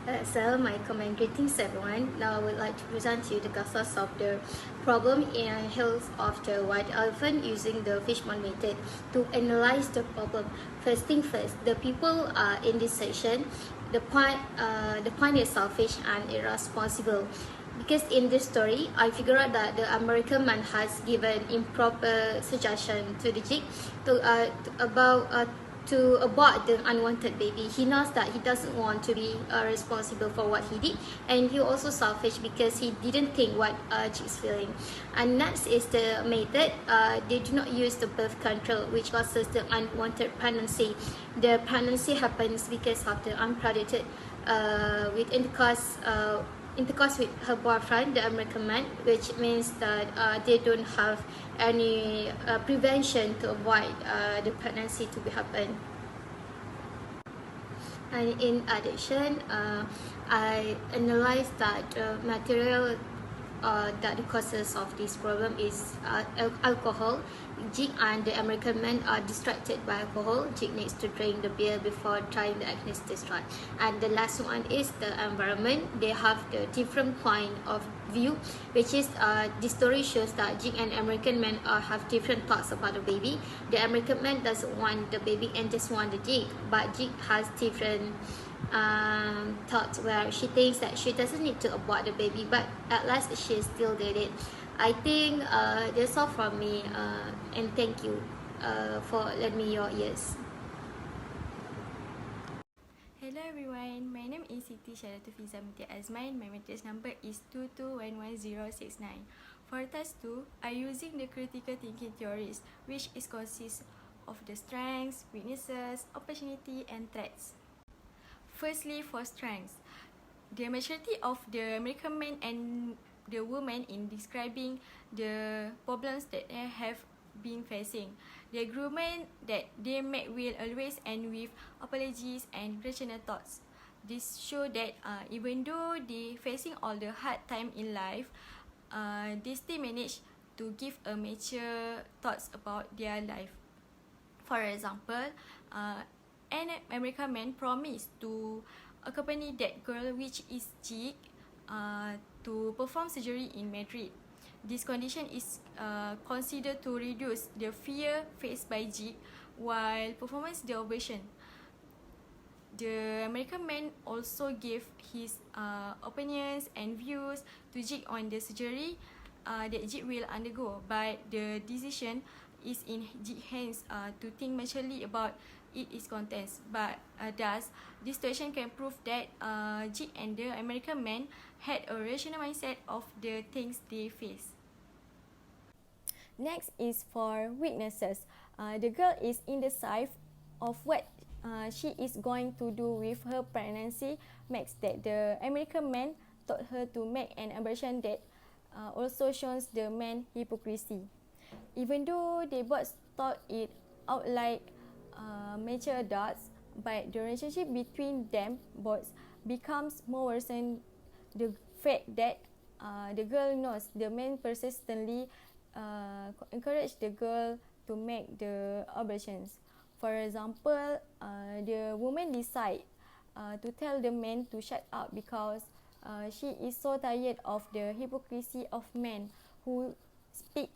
Assalamualaikum and greetings everyone. Now I would like to present to you the causes of the problem in health of the white elephant using the fishbone method to analyze the problem. First thing first, the people in this session, the point is selfish and irresponsible. Because in this story, I figure out that the American man has given improper suggestion to the chick to abort the unwanted baby. He knows that he doesn't want to be responsible for what he did, and he also selfish because he didn't think what chick's feeling. And next is the method. They do not use the birth control, which causes the unwanted pregnancy. The pregnancy happens because of the unprotected with intercourse with her boyfriend, the American man, which means that they don't have any prevention to avoid the pregnancy to happen. And in addition, I analyzed that material that the causes of this problem is alcohol. Jig and the American men are distracted by alcohol. Jig needs to drink the beer before trying the anesthetic drug. And the last one is the environment. They have the different point of view, which is this story shows that Jig and American men have different thoughts about the baby. The American man doesn't want the baby and just want the Jig, but Jig has different thoughts where she thinks that she doesn't need to abort the baby, but at last she still did it. I think that's all from me, and thank you for lending me your ears. Hello everyone, my name is SITI Syaidatul Fiza binti AZMAN. My matrix number is 2211069. For task 2, I using the critical thinking theories, which is consists of the strengths, weaknesses, opportunity and threats. Firstly, for strengths, the maturity of the American man and the woman in describing the problems that they have been facing. The agreement that they make will always end with apologies and rational thoughts. This show that even though they facing all the hard time in life, they still manage to give a mature thoughts about their life. For example, an American man promised to accompany that girl, which is Jig, to perform surgery in Madrid. This condition is considered to reduce the fear faced by Jig while performing the operation. The American man also gave his opinions and views to Jig on the surgery that Jig will undergo, but the decision is in Jig's hands to think maturely about its contents. But thus, this situation can prove that Jig and the American man had a rational mindset of the things they face. Next is for weaknesses. The girl is indecisive of what she is going to do with her pregnancy, makes that the American man taught her to make an abortion that also shows the man hypocrisy. Even though they both thought it out like mature adults, but the relationship between them both becomes more worsened. The fact that the girl knows the man persistently encourage the girl to make the abortions. For example, the woman decide to tell the man to shut up because she is so tired of the hypocrisy of men who speak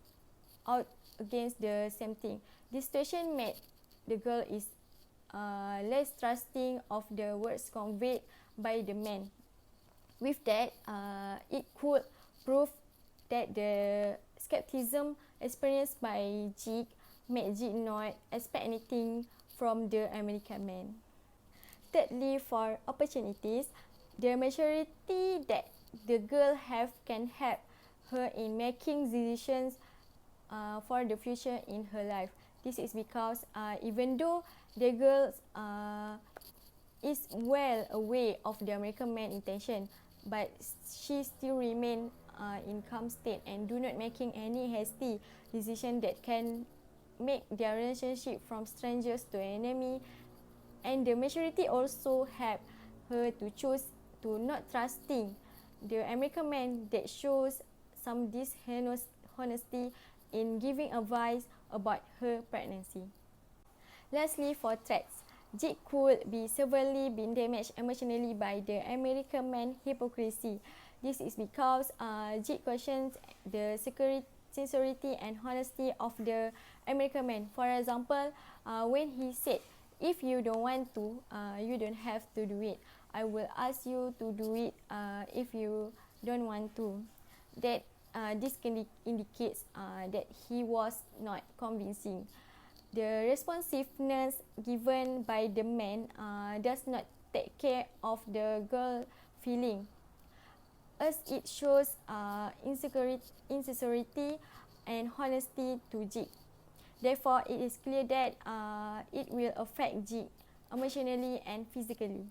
out against the same thing. This situation made the girl is less trusting of the words conveyed by the man. With that, it could prove that the skepticism experienced by Jig made Jig not expect anything from the American man. Thirdly, for opportunities, the maturity that the girl have can help her in making decisions for the future in her life. This is because even though the girl is well aware of the American man intention, but she still remain in calm state and do not making any hasty decision that can make their relationship from strangers to enemy. And the maturity also help her to choose to not trusting the American man that shows some dishonesty in giving advice about her pregnancy. Lastly, for threats, Jig could be severely been damaged emotionally by the American man hypocrisy. This is because Jig questions the sincerity and honesty of the American man. For example, when he said, "If you don't want to, you don't have to do it. I will ask you to do it if you don't want to." That this can indicates that he was not convincing. The responsiveness given by the man does not take care of the girl feeling, as it shows insincerity and honesty to Jig. Therefore, it is clear that it will affect Jig emotionally and physically.